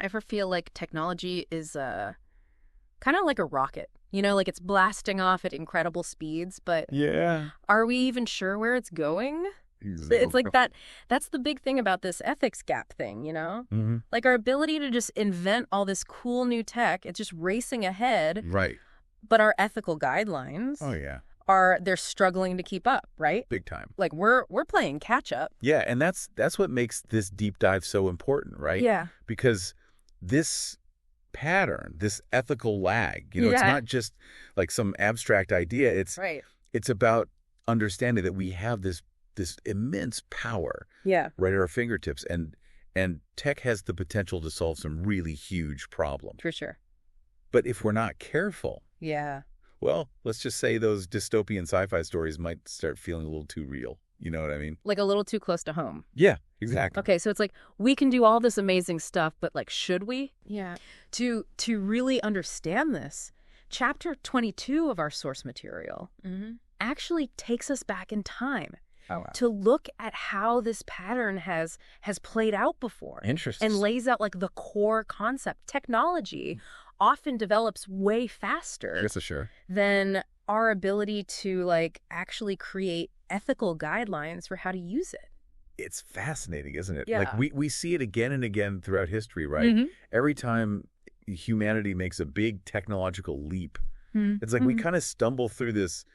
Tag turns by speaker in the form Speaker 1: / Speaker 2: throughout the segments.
Speaker 1: ever feel like technology is kind of like a rocket? You know, like it's blasting off at incredible speeds, but
Speaker 2: Yeah.
Speaker 1: are we even sure where it's going? It's like that's the big thing about this ethics gap thing, you know?
Speaker 2: Mm-hmm.
Speaker 1: Like our ability to just invent all this cool new tech, it's just racing ahead.
Speaker 2: Right.
Speaker 1: But our ethical guidelines
Speaker 2: Oh, yeah.
Speaker 1: they're struggling to keep up, right?
Speaker 2: Big time.
Speaker 1: Like we're playing catch up.
Speaker 2: Yeah, and that's what makes this deep dive so important, right?
Speaker 1: Yeah.
Speaker 2: Because this pattern, this ethical lag, it's not just like some abstract idea. It's about understanding that we have this immense power right at our fingertips, and tech has the potential to solve some really huge problems.
Speaker 1: For sure.
Speaker 2: But if we're not careful, well, let's just say those dystopian sci-fi stories might start feeling a little too real. You know what I mean?
Speaker 1: Like a little too close to home.
Speaker 2: Yeah, exactly.
Speaker 1: Okay, so it's like we can do all this amazing stuff, but like, should we? Yeah. To really understand this, chapter 22 of our source material actually takes us back in time.
Speaker 2: Oh, wow.
Speaker 1: To look at how this pattern has played out before.
Speaker 2: Interesting.
Speaker 1: And lays out like the core concept. Technology often develops way faster than our ability to like actually create ethical guidelines for how to use it.
Speaker 2: It's fascinating, isn't it?
Speaker 1: Yeah.
Speaker 2: Like we see it again and again throughout history, right? Every time humanity makes a big technological leap, it's like we kind of stumble through this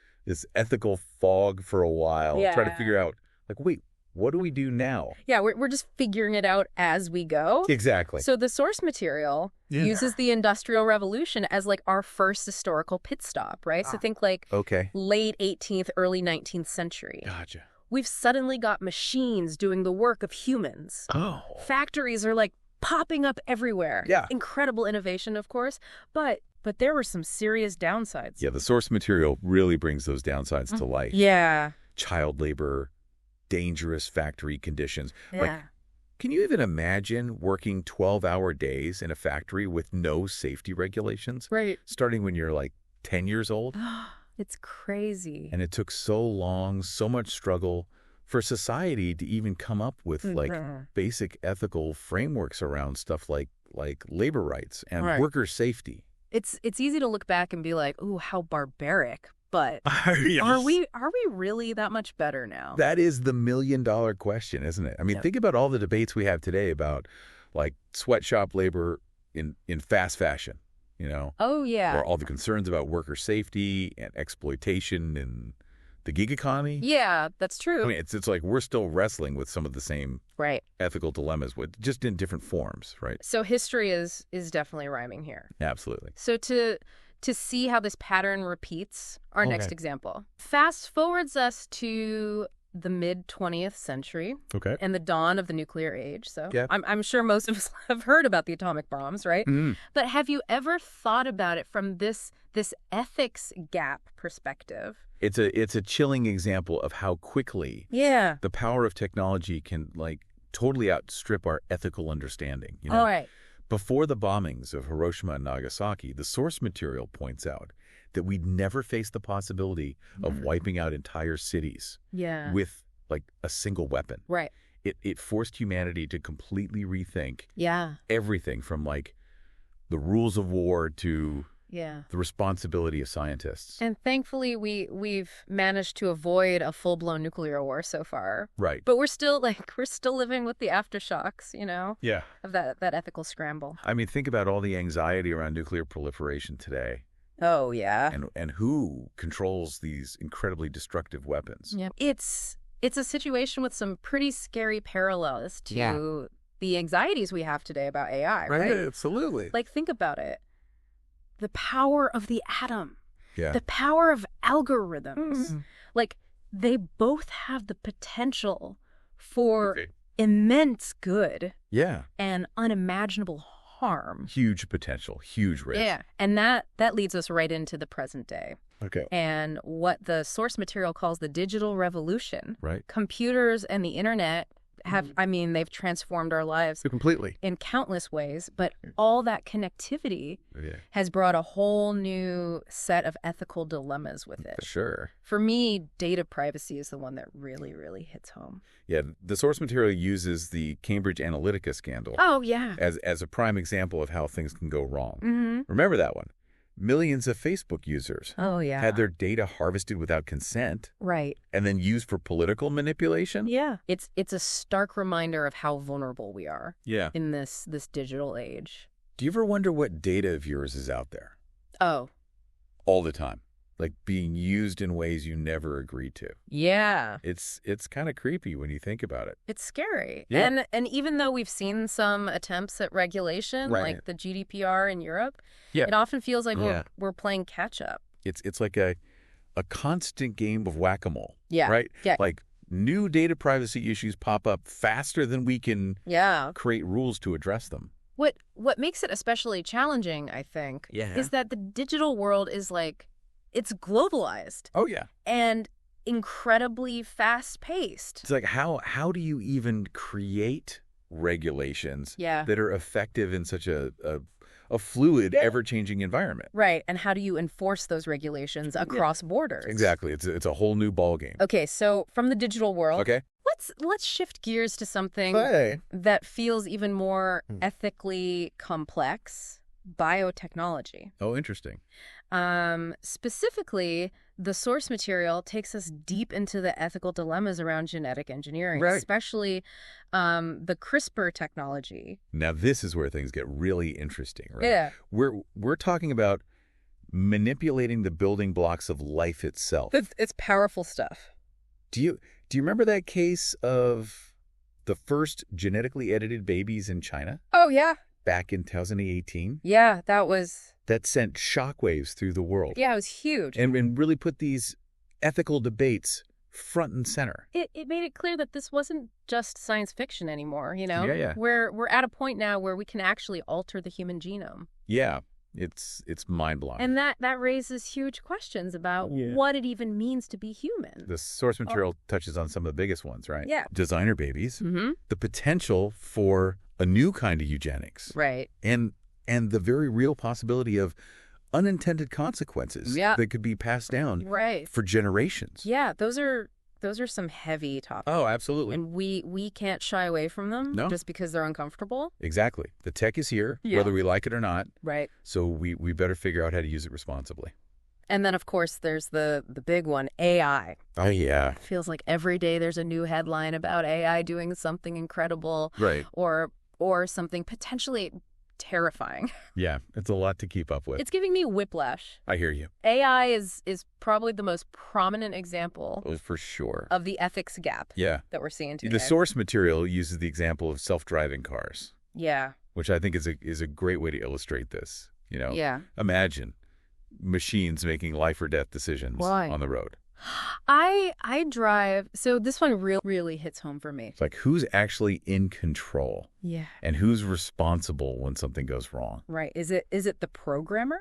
Speaker 2: ethical fog for a while, try to figure out, like, wait, what do we do now?
Speaker 1: Yeah, we're just figuring it out as we go.
Speaker 2: Exactly.
Speaker 1: So the source material uses the Industrial Revolution as like our first historical pit stop, right? So think like late 18th, early 19th century.
Speaker 2: Gotcha.
Speaker 1: We've suddenly got machines doing the work of humans.
Speaker 2: Oh.
Speaker 1: Factories are like popping up everywhere.
Speaker 2: Yeah.
Speaker 1: Incredible innovation, of course, but there were some serious downsides.
Speaker 2: Yeah, the source material really brings those downsides to life.
Speaker 1: Yeah.
Speaker 2: Child labor, dangerous factory conditions.
Speaker 1: Yeah.
Speaker 2: Like, can you even imagine working 12-hour days in a factory with no safety regulations?
Speaker 1: Right.
Speaker 2: Starting when you're like 10 years old?
Speaker 1: It's crazy.
Speaker 2: And it took so long, so much struggle for society to even come up with like basic ethical frameworks around stuff like labor rights and worker safety.
Speaker 1: It's easy to look back and be like, "Ooh, how barbaric." But are we really that much better now?
Speaker 2: That is the million-dollar question, isn't it? I mean, think about all the debates we have today about like sweatshop labor in fast fashion,
Speaker 1: Oh, yeah.
Speaker 2: Or all the concerns about worker safety and exploitation in the gig economy.
Speaker 1: Yeah, that's true.
Speaker 2: I mean, it's like we're still wrestling with some of the same ethical dilemmas, just in different forms, right?
Speaker 1: So history is definitely rhyming here.
Speaker 2: Absolutely.
Speaker 1: So to see how this pattern repeats, our next example fast forwards us to the mid-20th century and the dawn of the nuclear age. So I'm sure most of us have heard about the atomic bombs, right? But have you ever thought about it from this ethics gap perspective?
Speaker 2: It's a chilling example of how quickly the power of technology can like totally outstrip our ethical understanding.
Speaker 1: All right.
Speaker 2: Before the bombings of Hiroshima and Nagasaki, the source material points out that we'd never face the possibility of wiping out entire cities with like a single weapon.
Speaker 1: Right.
Speaker 2: It forced humanity to completely rethink everything from like the rules of war to the responsibility of scientists.
Speaker 1: And thankfully, we've managed to avoid a full-blown nuclear war so far.
Speaker 2: Right.
Speaker 1: But we're still living with the aftershocks, of that ethical scramble.
Speaker 2: I mean, think about all the anxiety around nuclear proliferation today.
Speaker 1: Oh, yeah.
Speaker 2: And who controls these incredibly destructive weapons?
Speaker 1: Yeah. It's a situation with some pretty scary parallels to the anxieties we have today about AI, right?
Speaker 2: Absolutely.
Speaker 1: Like, think about it. The power of the atom,
Speaker 2: the
Speaker 1: power of algorithms, like they both have the potential for immense good and unimaginable harm.
Speaker 2: Huge potential, huge risk.
Speaker 1: Yeah, and that leads us right into the present day.
Speaker 2: Okay.
Speaker 1: And what the source material calls the digital revolution.
Speaker 2: Right.
Speaker 1: Computers and the internet they've transformed our lives
Speaker 2: completely
Speaker 1: in countless ways, but all that connectivity has brought a whole new set of ethical dilemmas with it.
Speaker 2: Sure.
Speaker 1: For me, data privacy is the one that really, really hits home.
Speaker 2: Yeah, the source material uses the Cambridge Analytica scandal.
Speaker 1: Oh, yeah.
Speaker 2: As a prime example of how things can go wrong.
Speaker 1: Mm-hmm.
Speaker 2: Remember that one? Millions of Facebook users had their data harvested without consent.
Speaker 1: Right.
Speaker 2: And then used for political manipulation.
Speaker 1: Yeah. It's a stark reminder of how vulnerable we are in this digital age.
Speaker 2: Do you ever wonder what data of yours is out there?
Speaker 1: Oh.
Speaker 2: All the time. Like being used in ways you never agreed to.
Speaker 1: Yeah.
Speaker 2: It's kind of creepy when you think about it.
Speaker 1: It's scary.
Speaker 2: Yeah.
Speaker 1: And even though we've seen some attempts at regulation, like the GDPR in Europe, it often feels like we're playing catch up.
Speaker 2: It's like a constant game of whack-a-mole.
Speaker 1: Yeah.
Speaker 2: Right?
Speaker 1: Yeah.
Speaker 2: Like new data privacy issues pop up faster than we can create rules to address them.
Speaker 1: What makes it especially challenging, I think, is that the digital world is it's globalized.
Speaker 2: Oh, yeah.
Speaker 1: And incredibly fast-paced.
Speaker 2: It's like, how do you even create regulations that are effective in such a fluid, ever-changing environment?
Speaker 1: Right. And how do you enforce those regulations across borders?
Speaker 2: Exactly. It's a whole new ballgame.
Speaker 1: Okay, so from the digital world, let's shift gears to something that feels even more ethically complex, biotechnology.
Speaker 2: Oh, interesting.
Speaker 1: Specifically, the source material takes us deep into the ethical dilemmas around genetic engineering, especially the CRISPR technology.
Speaker 2: Now, this is where things get really interesting, right?
Speaker 1: Yeah.
Speaker 2: We're talking about manipulating the building blocks of life itself.
Speaker 1: It's powerful stuff.
Speaker 2: Do you remember that case of the first genetically edited babies in China?
Speaker 1: Oh, yeah.
Speaker 2: Back in 2018?
Speaker 1: Yeah,
Speaker 2: that sent shockwaves through the world.
Speaker 1: Yeah, it was huge.
Speaker 2: And really put these ethical debates front and center.
Speaker 1: It made it clear that this wasn't just science fiction anymore, you know?
Speaker 2: Yeah.
Speaker 1: We're at a point now where we can actually alter the human genome.
Speaker 2: Yeah, it's mind-blowing.
Speaker 1: And that raises huge questions about what it even means to be human.
Speaker 2: The source material touches on some of the biggest ones, right?
Speaker 1: Yeah.
Speaker 2: Designer babies, the potential for a new kind of eugenics.
Speaker 1: Right.
Speaker 2: And the very real possibility of unintended consequences that could be passed down for generations.
Speaker 1: Yeah, those are some heavy topics.
Speaker 2: Oh, absolutely.
Speaker 1: And we can't shy away from them just because they're uncomfortable.
Speaker 2: Exactly. The tech is here, whether we like it or not.
Speaker 1: Right.
Speaker 2: So we better figure out how to use it responsibly.
Speaker 1: And then, of course, there's the big one, AI.
Speaker 2: Oh, yeah.
Speaker 1: It feels like every day there's a new headline about AI doing something incredible.
Speaker 2: Right.
Speaker 1: Or something potentially terrifying.
Speaker 2: Yeah, it's a lot to keep up with.
Speaker 1: It's giving me whiplash.
Speaker 2: I hear you.
Speaker 1: AI is probably the most prominent example
Speaker 2: for sure
Speaker 1: of the ethics gap that we're seeing today.
Speaker 2: The source material uses the example of self-driving cars.
Speaker 1: Yeah.
Speaker 2: Which I think is a great way to illustrate this. You know?
Speaker 1: Yeah.
Speaker 2: Imagine machines making life or death decisions on the road.
Speaker 1: I drive, so this one really hits home for me.
Speaker 2: It's like, who's actually in control?
Speaker 1: Yeah.
Speaker 2: And who's responsible when something goes wrong?
Speaker 1: Right. Is it the programmer?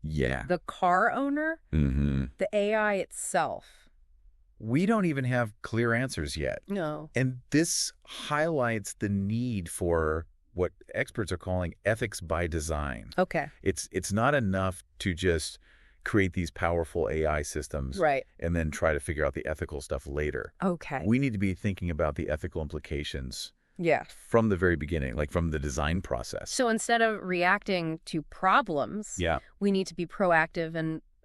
Speaker 2: Yeah.
Speaker 1: The car owner?
Speaker 2: Mm-hmm.
Speaker 1: The AI itself?
Speaker 2: We don't even have clear answers yet.
Speaker 1: No.
Speaker 2: And this highlights the need for what experts are calling ethics by design.
Speaker 1: Okay.
Speaker 2: It's not enough to just create these powerful AI systems and then try to figure out the ethical stuff later.
Speaker 1: Okay.
Speaker 2: We need to be thinking about the ethical implications from the very beginning, like from the design process.
Speaker 1: So instead of reacting to problems, we need to be proactive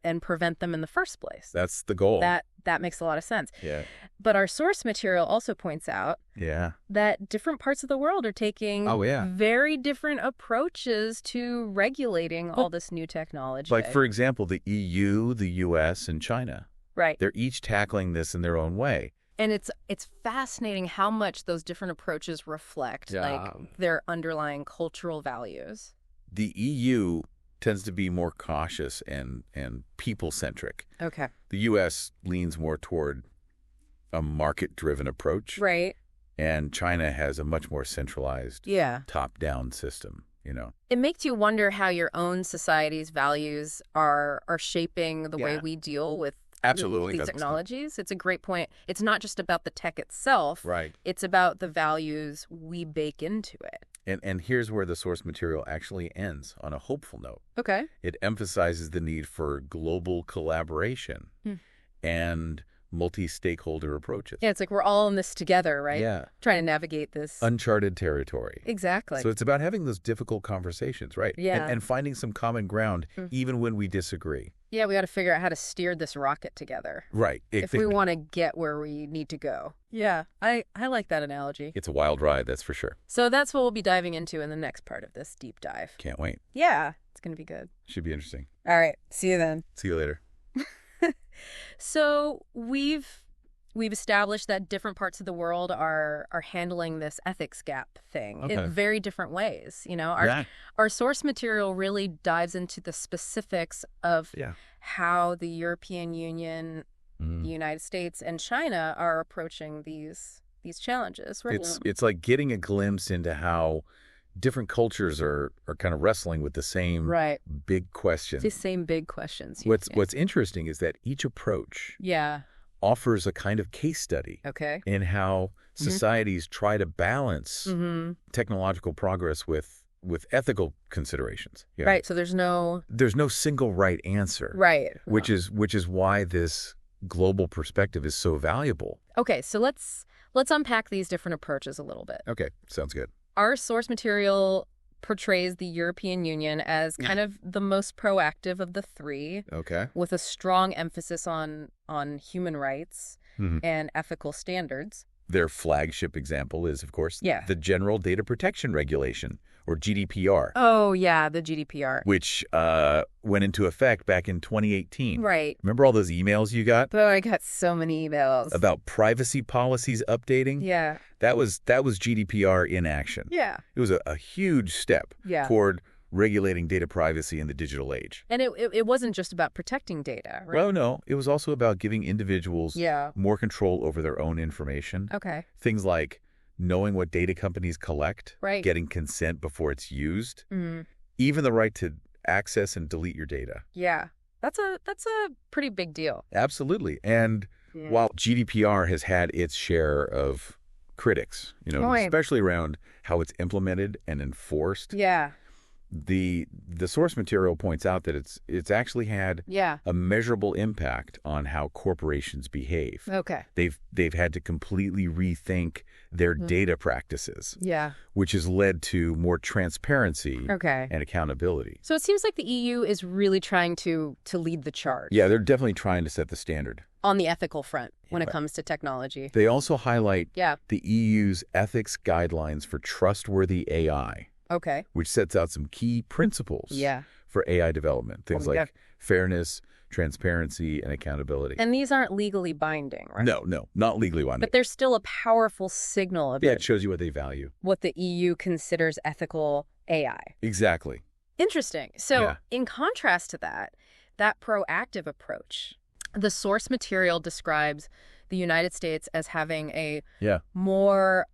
Speaker 1: and prevent them in the first place.
Speaker 2: That's the goal.
Speaker 1: That makes a lot of sense.
Speaker 2: Yeah.
Speaker 1: But our source material also points out that different parts of the world are taking very different approaches to regulating all this new technology.
Speaker 2: Like, for example, the EU, the US, and China.
Speaker 1: Right.
Speaker 2: They're each tackling this in their own way.
Speaker 1: And it's fascinating how much those different approaches reflect like their underlying cultural values.
Speaker 2: The EU tends to be more cautious and people-centric.
Speaker 1: Okay.
Speaker 2: The U.S. leans more toward a market-driven approach.
Speaker 1: Right.
Speaker 2: And China has a much more centralized top-down system, you know.
Speaker 1: It makes you wonder how your own society's values are shaping the way we deal with
Speaker 2: Absolutely.
Speaker 1: these technologies. It's a great point. It's not just about the tech itself.
Speaker 2: Right.
Speaker 1: It's about the values we bake into it.
Speaker 2: And here's where the source material actually ends, on a hopeful note.
Speaker 1: Okay.
Speaker 2: It emphasizes the need for global collaboration and multi-stakeholder approaches.
Speaker 1: Yeah, it's like we're all in this together, right?
Speaker 2: Yeah.
Speaker 1: Trying to navigate this.
Speaker 2: Uncharted territory.
Speaker 1: Exactly.
Speaker 2: So it's about having those difficult conversations, right?
Speaker 1: Yeah.
Speaker 2: And finding some common ground, even when we disagree.
Speaker 1: Yeah, we got to figure out how to steer this rocket together.
Speaker 2: Right.
Speaker 1: If we want to get where we need to go. Yeah, I like that analogy.
Speaker 2: It's a wild ride, that's for sure.
Speaker 1: So that's what we'll be diving into in the next part of this deep dive.
Speaker 2: Can't wait.
Speaker 1: Yeah, it's going to be good.
Speaker 2: Should be interesting.
Speaker 1: All right, see you then.
Speaker 2: See you later.
Speaker 1: So we've established that different parts of the world are handling this ethics gap thing in very different ways. You know, our source material really dives into the specifics of how the European Union, the United States, and China are approaching these challenges. Right?
Speaker 2: It's like getting a glimpse into how different cultures are kind of wrestling with the same big questions.
Speaker 1: The same big questions.
Speaker 2: What's interesting is that each approach offers a kind of case study in how societies try to balance technological progress with ethical considerations.
Speaker 1: Yeah. Right. So there's no
Speaker 2: single right answer.
Speaker 1: Right.
Speaker 2: Which is why this global perspective is so valuable.
Speaker 1: Okay. So let's unpack these different approaches a little bit.
Speaker 2: Okay. Sounds good.
Speaker 1: Our source material portrays the European Union as kind of the most proactive of the three.
Speaker 2: Okay.
Speaker 1: With a strong emphasis on human rights and ethical standards.
Speaker 2: Their flagship example is, of course, the General Data Protection Regulation, or GDPR.
Speaker 1: Oh, yeah, the GDPR.
Speaker 2: Which went into effect back in 2018.
Speaker 1: Right.
Speaker 2: Remember all those emails you got?
Speaker 1: Oh, I got so many emails.
Speaker 2: About privacy policies updating?
Speaker 1: Yeah.
Speaker 2: That was GDPR in action.
Speaker 1: Yeah.
Speaker 2: It was a huge step toward regulating data privacy in the digital age.
Speaker 1: And it wasn't just about protecting data, right?
Speaker 2: Well, no. It was also about giving individuals more control over their own information.
Speaker 1: Okay.
Speaker 2: Things like knowing what data companies collect, getting consent before it's used, even the right to access and delete your data.
Speaker 1: Yeah. That's a pretty big deal.
Speaker 2: Absolutely. And while GDPR has had its share of critics, especially around how it's implemented and enforced.
Speaker 1: Yeah.
Speaker 2: The source material points out that it's actually had a measurable impact on how corporations behave.
Speaker 1: Okay.
Speaker 2: They've had to completely rethink their data practices.
Speaker 1: Yeah.
Speaker 2: Which has led to more transparency and accountability.
Speaker 1: So it seems like the EU is really trying to lead the charge.
Speaker 2: Yeah, they're definitely trying to set the standard.
Speaker 1: On the ethical front when it comes to technology.
Speaker 2: They also highlight the EU's ethics guidelines for trustworthy AI.
Speaker 1: Okay.
Speaker 2: Which sets out some key principles for AI development. Things like fairness, transparency, and accountability.
Speaker 1: And these aren't legally binding, right?
Speaker 2: No, not legally binding.
Speaker 1: But there's still a powerful signal of
Speaker 2: it shows you what they value.
Speaker 1: What the EU considers ethical AI.
Speaker 2: Exactly.
Speaker 1: Interesting. So in contrast to that proactive approach, the source material describes the United States as having a more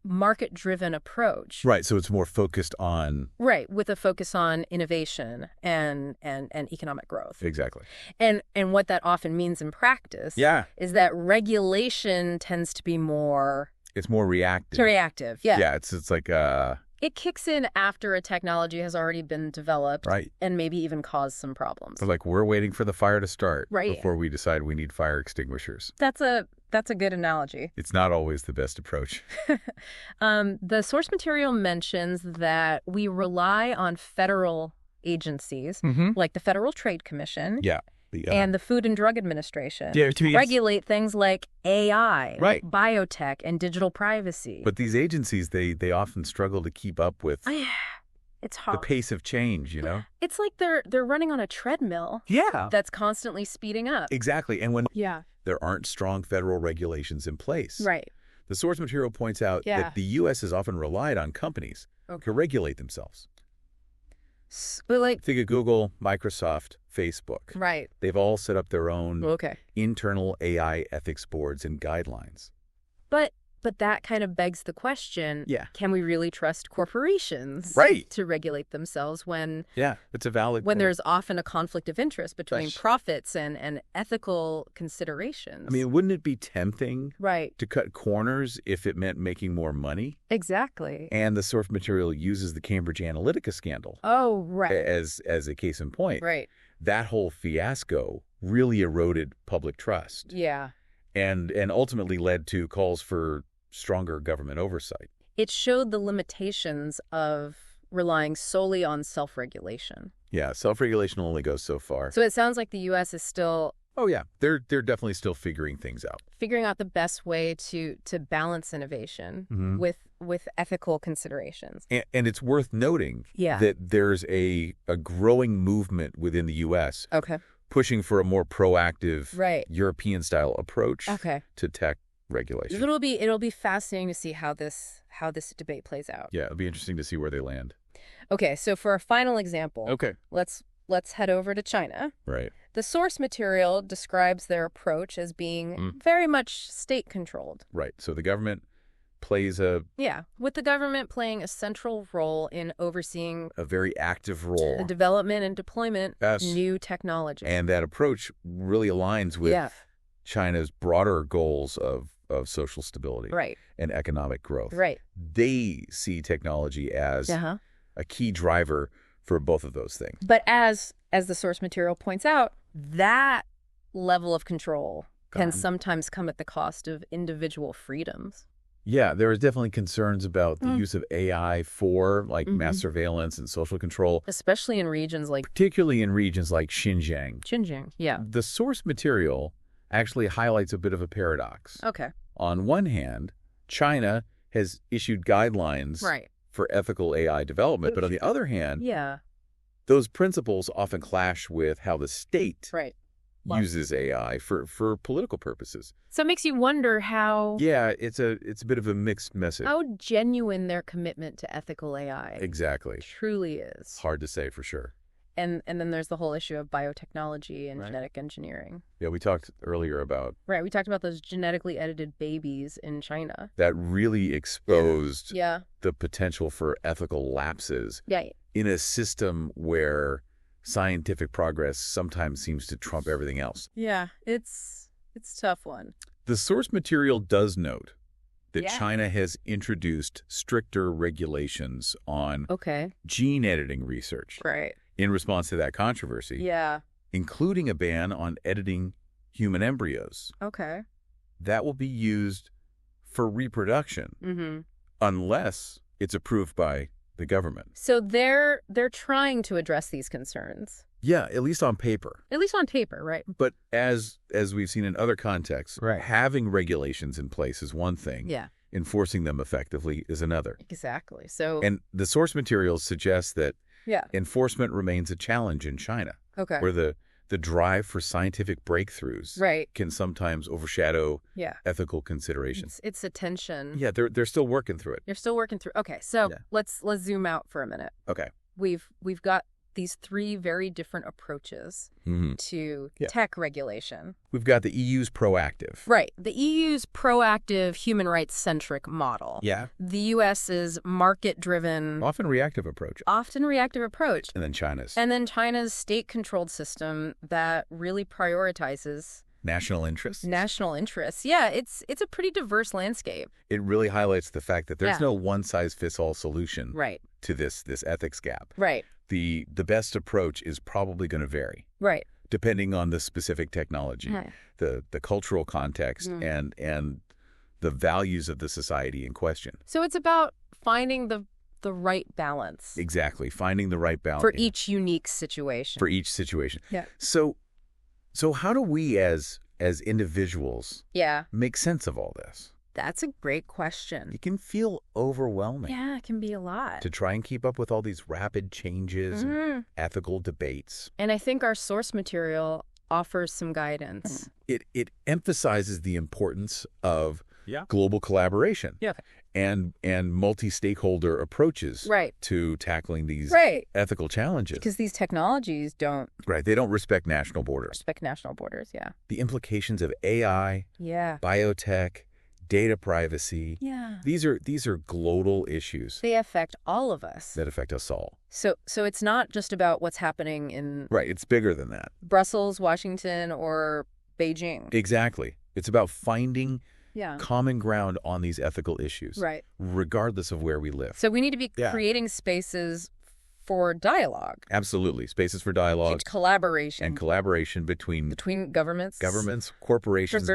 Speaker 1: market-driven approach.
Speaker 2: Right, so it's more focused on...
Speaker 1: Right, with a focus on innovation and economic growth.
Speaker 2: Exactly.
Speaker 1: And what that often means in practice is that regulation tends to be more...
Speaker 2: It's more reactive.
Speaker 1: Reactive, yeah.
Speaker 2: Yeah, it's like...
Speaker 1: It kicks in after a technology has already been developed and maybe even caused some problems.
Speaker 2: So like we're waiting for the fire to start before we decide we need fire extinguishers.
Speaker 1: That's a good analogy.
Speaker 2: It's not always the best approach.
Speaker 1: The source material mentions that we rely on federal agencies like the Federal Trade Commission.
Speaker 2: Yeah.
Speaker 1: And the Food and Drug Administration regulate things like AI, biotech, and digital privacy.
Speaker 2: But these agencies, they often struggle to keep up with
Speaker 1: it's hard.
Speaker 2: The pace of change,
Speaker 1: It's like they're running on a treadmill that's constantly speeding up.
Speaker 2: Exactly. And when there aren't strong federal regulations in place.
Speaker 1: Right.
Speaker 2: The source material points out that the U.S. has often relied on companies to regulate themselves.
Speaker 1: But
Speaker 2: think of Google, Microsoft, Facebook.
Speaker 1: Right.
Speaker 2: They've all set up their own internal AI ethics boards and guidelines.
Speaker 1: But But that kind of begs the question, can we really trust corporations to regulate themselves when
Speaker 2: it's a valid point.
Speaker 1: There's often a conflict of interest between profits and ethical considerations?
Speaker 2: I mean, wouldn't it be tempting to cut corners if it meant making more money?
Speaker 1: Exactly.
Speaker 2: And the source material uses the Cambridge Analytica scandal as a case in point.
Speaker 1: Right.
Speaker 2: That whole fiasco really eroded public trust.
Speaker 1: Yeah.
Speaker 2: And ultimately led to calls for stronger government oversight.
Speaker 1: It showed the limitations of relying solely on self-regulation.
Speaker 2: Yeah, self-regulation only goes so far.
Speaker 1: So it sounds like the U.S. is still...
Speaker 2: Oh, yeah. They're definitely still figuring things out.
Speaker 1: Figuring out the best way to balance innovation with ethical considerations.
Speaker 2: And it's worth noting that there's a growing movement within the U.S. Pushing for a more proactive European-style approach to tech regulation.
Speaker 1: It'll be fascinating to see how this debate plays out.
Speaker 2: Yeah, it'll be interesting to see where they land.
Speaker 1: Okay, so for a final example, let's head over to China.
Speaker 2: Right.
Speaker 1: The source material describes their approach as being very much state-controlled.
Speaker 2: Right. So the government plays
Speaker 1: with the government playing a central role in overseeing
Speaker 2: a very active role,
Speaker 1: the development and deployment of new technology.
Speaker 2: And that approach really aligns with China's broader goals of social stability and economic growth.
Speaker 1: Right.
Speaker 2: They see technology as a key driver for both of those things.
Speaker 1: But as the source material points out, that level of control can sometimes come at the cost of individual freedoms.
Speaker 2: Yeah, there is definitely concerns about the use of AI for mass surveillance and social control.
Speaker 1: Especially in regions like...
Speaker 2: Particularly in regions like Xinjiang.
Speaker 1: Xinjiang, yeah.
Speaker 2: The source material actually highlights a bit of a paradox.
Speaker 1: Okay.
Speaker 2: On one hand, China has issued guidelines for ethical AI development, but on the other hand, those principles often clash with how the state uses AI for political purposes.
Speaker 1: So it makes you wonder how...
Speaker 2: Yeah, it's a bit of a mixed message.
Speaker 1: How genuine their commitment to ethical AI truly is.
Speaker 2: Hard to say for sure.
Speaker 1: And then there's the whole issue of biotechnology and genetic engineering.
Speaker 2: Yeah, we talked earlier about...
Speaker 1: Right, we talked about those genetically edited babies in China.
Speaker 2: That really exposed the potential for ethical lapses in a system where scientific progress sometimes seems to trump everything else.
Speaker 1: Yeah, it's a tough one.
Speaker 2: The source material does note that China has introduced stricter regulations on gene editing research.
Speaker 1: Right.
Speaker 2: In response to that controversy, including a ban on editing human embryos.
Speaker 1: Okay.
Speaker 2: That will be used for reproduction unless it's approved by the government.
Speaker 1: So they're trying to address these concerns.
Speaker 2: Yeah, at least on paper.
Speaker 1: At least on paper, right.
Speaker 2: But as we've seen in other contexts, having regulations in place is one thing.
Speaker 1: Yeah.
Speaker 2: Enforcing them effectively is another.
Speaker 1: Exactly. So
Speaker 2: and the source materials suggest that enforcement remains a challenge in China, where the drive for scientific breakthroughs can sometimes overshadow ethical considerations.
Speaker 1: It's a tension.
Speaker 2: Yeah, they're still working through it.
Speaker 1: They're still working through. Okay, so let's zoom out for a minute.
Speaker 2: Okay.
Speaker 1: We've got these three very different approaches to tech regulation.
Speaker 2: We've got the EU's proactive.
Speaker 1: Right. The EU's proactive, human rights-centric model.
Speaker 2: Yeah.
Speaker 1: The U.S.'s market-driven...
Speaker 2: Often reactive approach.
Speaker 1: And
Speaker 2: then
Speaker 1: China's state-controlled system that really prioritizes...
Speaker 2: National interests.
Speaker 1: Yeah, it's a pretty diverse landscape.
Speaker 2: It really highlights the fact that there's no one-size-fits-all solution to this ethics gap.
Speaker 1: Right.
Speaker 2: The best approach is probably going to vary.
Speaker 1: Right.
Speaker 2: Depending on the specific technology, the cultural context, and the values of the society in question.
Speaker 1: So it's about finding the right balance.
Speaker 2: Exactly. Finding the right balance.
Speaker 1: For each unique situation.
Speaker 2: Yeah. So how do we as individuals make sense of all this?
Speaker 1: That's a great question.
Speaker 2: It can feel overwhelming.
Speaker 1: Yeah, it can be a lot.
Speaker 2: To try and keep up with all these rapid changes and ethical debates.
Speaker 1: And I think our source material offers some guidance.
Speaker 2: It emphasizes the importance of global collaboration and multi-stakeholder approaches to tackling these ethical challenges.
Speaker 1: Because these technologies don't...
Speaker 2: They don't respect national borders.
Speaker 1: The implications
Speaker 2: of AI, biotech, data privacy.
Speaker 1: Yeah.
Speaker 2: These are global issues.
Speaker 1: They affect all of us.
Speaker 2: That affect us all.
Speaker 1: So it's not just about what's happening in...
Speaker 2: Right, it's bigger than that.
Speaker 1: Brussels, Washington, or Beijing.
Speaker 2: Exactly. It's about finding common ground on these ethical issues.
Speaker 1: Right.
Speaker 2: Regardless of where we live.
Speaker 1: So we need to be creating spaces for dialogue.
Speaker 2: Absolutely. Spaces for dialogue.
Speaker 1: And collaboration.
Speaker 2: And collaboration between
Speaker 1: governments.
Speaker 2: Corporations.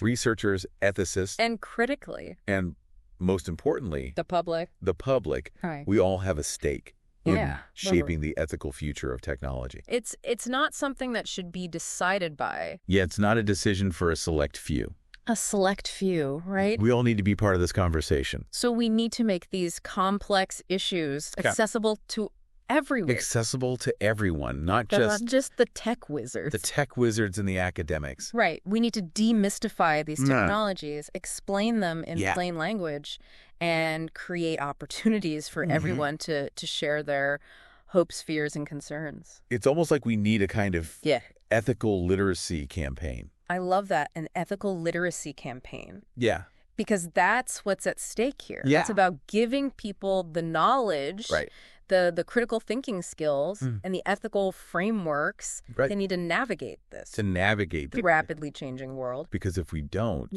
Speaker 2: Researchers, ethicists.
Speaker 1: And critically.
Speaker 2: And most importantly.
Speaker 1: The public.
Speaker 2: Right. We all have a stake in shaping the ethical future of technology.
Speaker 1: It's not something that should be decided by.
Speaker 2: Yeah, it's not a decision for a select few.
Speaker 1: A select few, right?
Speaker 2: We all need to be part of this conversation.
Speaker 1: So we need to make these complex issues accessible to everyone.
Speaker 2: Accessible to everyone, not
Speaker 1: just the tech wizards.
Speaker 2: The tech wizards and the academics.
Speaker 1: Right. We need to demystify these technologies, explain them in plain language, and create opportunities for everyone to share their hopes, fears, and concerns.
Speaker 2: It's almost like we need a kind of ethical literacy campaign.
Speaker 1: I love that, an ethical literacy campaign.
Speaker 2: Yeah.
Speaker 1: Because that's what's at stake here.
Speaker 2: Yeah.
Speaker 1: It's about giving people the knowledge, the critical thinking skills, and the ethical frameworks they need to navigate this.
Speaker 2: To navigate
Speaker 1: the rapidly changing world.
Speaker 2: Because if we don't,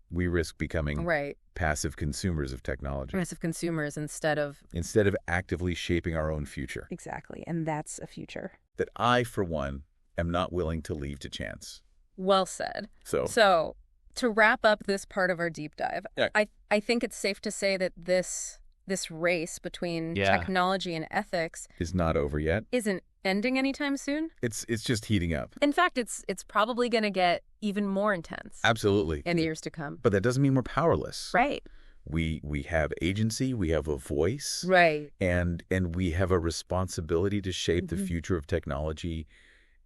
Speaker 2: we risk becoming passive consumers of technology.
Speaker 1: Passive consumers instead of
Speaker 2: actively shaping our own future.
Speaker 1: Exactly. And that's a future
Speaker 2: that I, for one, am not willing to leave to chance.
Speaker 1: Well said. So to wrap up this part of our deep dive, I think it's safe to say that this race between technology and ethics
Speaker 2: is not over yet.
Speaker 1: Isn't ending anytime soon.
Speaker 2: It's just heating up.
Speaker 1: In fact, it's probably going to get even more intense.
Speaker 2: Absolutely.
Speaker 1: In the years to come.
Speaker 2: But that doesn't mean we're powerless.
Speaker 1: Right.
Speaker 2: We have agency, we have a voice.
Speaker 1: Right.
Speaker 2: And we have a responsibility to shape the future of technology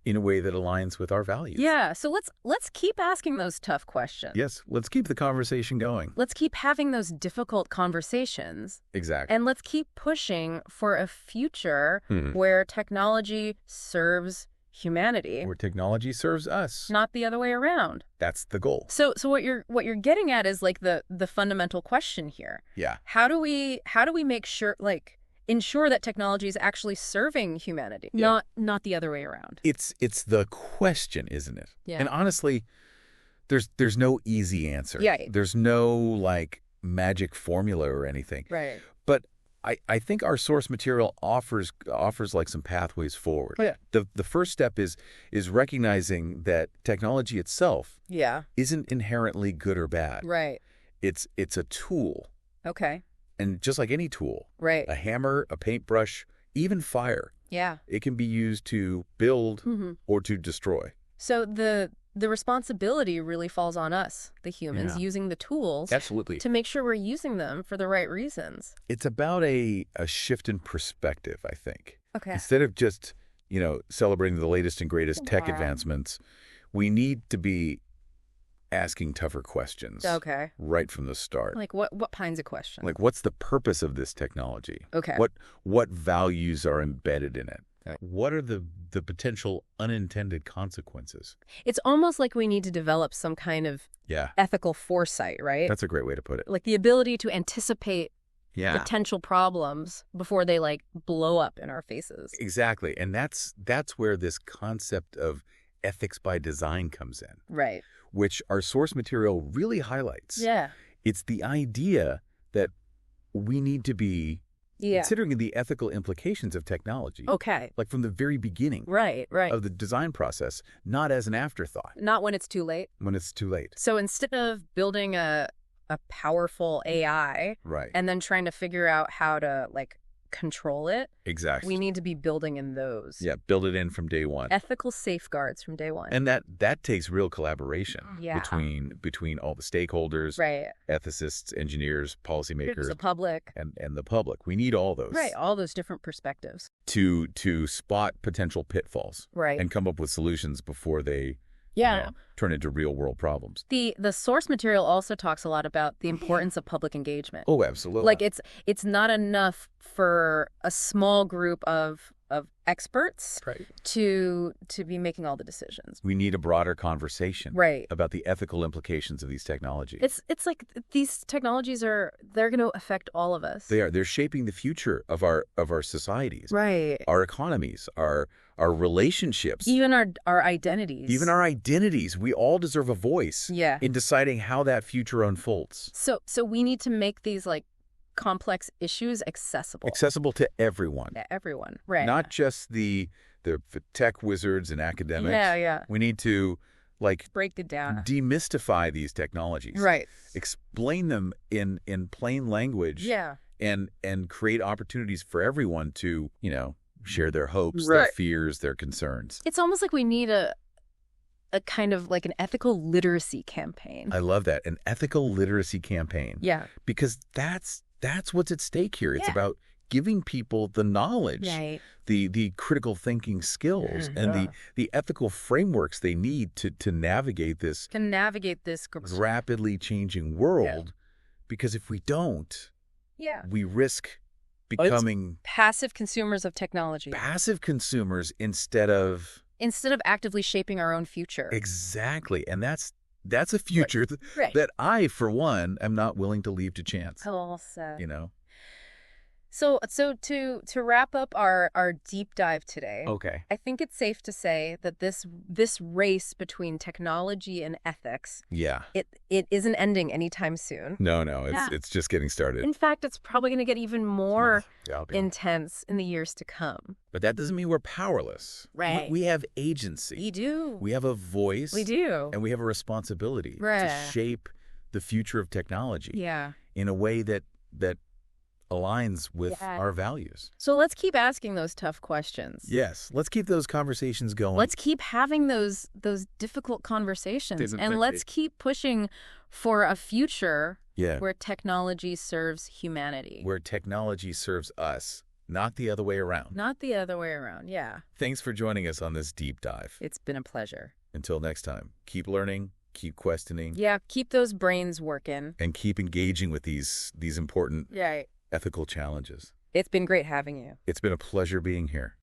Speaker 2: in a way that aligns with our values.
Speaker 1: Yeah, so let's keep asking those tough questions.
Speaker 2: Yes, let's keep the conversation going.
Speaker 1: Let's keep having those difficult conversations.
Speaker 2: Exactly.
Speaker 1: And let's keep pushing for a future where technology serves humanity.
Speaker 2: Where technology serves us.
Speaker 1: Not the other way around.
Speaker 2: That's the goal.
Speaker 1: So what you're getting at is like the fundamental question here.
Speaker 2: Yeah.
Speaker 1: How do we make sure ensure that technology is actually serving humanity, not the other way around?
Speaker 2: It's the question, isn't it?
Speaker 1: Yeah.
Speaker 2: And honestly, there's no easy answer.
Speaker 1: Yeah.
Speaker 2: There's no magic formula or anything.
Speaker 1: Right.
Speaker 2: But I think our source material offers some pathways forward.
Speaker 1: Oh, yeah.
Speaker 2: The first step is recognizing that technology itself isn't inherently good or bad.
Speaker 1: Right.
Speaker 2: It's a tool.
Speaker 1: Okay.
Speaker 2: And just like any tool,
Speaker 1: right?
Speaker 2: A hammer, a paintbrush, even fire.
Speaker 1: Yeah.
Speaker 2: It can be used to build or to destroy.
Speaker 1: So the responsibility really falls on us, the humans, using the tools.
Speaker 2: Absolutely.
Speaker 1: To make sure we're using them for the right reasons.
Speaker 2: It's about a shift in perspective, I think.
Speaker 1: Okay.
Speaker 2: Instead of just, celebrating the latest and greatest tech advancements, we need to be asking tougher questions.
Speaker 1: Okay.
Speaker 2: Right from the start.
Speaker 1: Like what kinds of questions?
Speaker 2: Like, what's the purpose of this technology?
Speaker 1: Okay.
Speaker 2: What values are embedded in it? What are the potential unintended consequences?
Speaker 1: It's almost like we need to develop some kind of ethical foresight, right?
Speaker 2: That's a great way to put it.
Speaker 1: Like the ability to anticipate potential problems before they blow up in our faces.
Speaker 2: Exactly. And that's where this concept of ethics by design comes in.
Speaker 1: Right.
Speaker 2: Which our source material really highlights.
Speaker 1: Yeah.
Speaker 2: It's the idea that we need to be considering the ethical implications of technology.
Speaker 1: Okay.
Speaker 2: Like from the very beginning.
Speaker 1: Right.
Speaker 2: Of the design process, not as an afterthought.
Speaker 1: Not when it's too late.
Speaker 2: When it's too late.
Speaker 1: So instead of building a powerful AI and then trying to figure out how to control it.
Speaker 2: Exactly.
Speaker 1: We need to be building in those.
Speaker 2: Yeah, build it in from day one.
Speaker 1: Ethical safeguards from day one.
Speaker 2: And that takes real collaboration between all the stakeholders, ethicists, engineers, policymakers,
Speaker 1: the public.
Speaker 2: And the public. We need all those.
Speaker 1: Right, all those different perspectives.
Speaker 2: To spot potential pitfalls.
Speaker 1: Right.
Speaker 2: And come up with solutions before they turn into real world problems.
Speaker 1: The source material also talks a lot about the importance of public engagement.
Speaker 2: Oh, absolutely.
Speaker 1: It's not enough for a small group of of experts to be making all the decisions.
Speaker 2: We need a broader conversation about the ethical implications of these technologies.
Speaker 1: It's like these technologies they're going to affect all of us.
Speaker 2: They are. They're shaping the future of our societies.
Speaker 1: Right.
Speaker 2: Our economies, our relationships.
Speaker 1: Even our identities.
Speaker 2: Even our identities. We all deserve a voice in deciding how that future unfolds.
Speaker 1: So we need to make these like complex issues accessible.
Speaker 2: Accessible to everyone.
Speaker 1: Yeah, everyone, right.
Speaker 2: Not just the tech wizards and academics.
Speaker 1: Yeah.
Speaker 2: We need to
Speaker 1: break it down.
Speaker 2: Demystify these technologies.
Speaker 1: Right.
Speaker 2: Explain them in plain language.
Speaker 1: Yeah.
Speaker 2: And create opportunities for everyone to, share their hopes, their fears, their concerns.
Speaker 1: It's almost like we need a kind of like an ethical literacy campaign.
Speaker 2: I love that. An ethical literacy campaign.
Speaker 1: Yeah.
Speaker 2: Because that's what's at stake here. It's about giving people the knowledge, the critical thinking skills, and the ethical frameworks they need to navigate this rapidly changing world. Because if we don't, we risk becoming
Speaker 1: passive consumers of technology.
Speaker 2: Passive consumers instead of
Speaker 1: actively shaping our own future.
Speaker 2: Exactly. And that's a future that I, for one, am not willing to leave to chance.
Speaker 1: Well said. So to wrap up our deep dive today, I think it's safe to say that this race between technology and ethics, it isn't ending anytime soon.
Speaker 2: No, it's just getting started.
Speaker 1: In fact, it's probably going to get even more intense in the years to come.
Speaker 2: But that doesn't mean we're powerless.
Speaker 1: Right.
Speaker 2: We have agency.
Speaker 1: We do.
Speaker 2: We have a voice.
Speaker 1: We do.
Speaker 2: And we have a responsibility to shape the future of technology in a way that aligns with our values.
Speaker 1: So let's keep asking those tough questions.
Speaker 2: Yes, let's keep those conversations going.
Speaker 1: Let's keep having those difficult conversations, and let's keep pushing for a future where technology serves humanity.
Speaker 2: Where technology serves us, not the other way around.
Speaker 1: Not the other way around,
Speaker 2: Thanks for joining us on this deep dive.
Speaker 1: It's been a pleasure.
Speaker 2: Until next time, keep learning, keep questioning.
Speaker 1: Yeah, keep those brains working.
Speaker 2: And keep engaging with these important ethical challenges.
Speaker 1: It's been great having you.
Speaker 2: It's been a pleasure being here.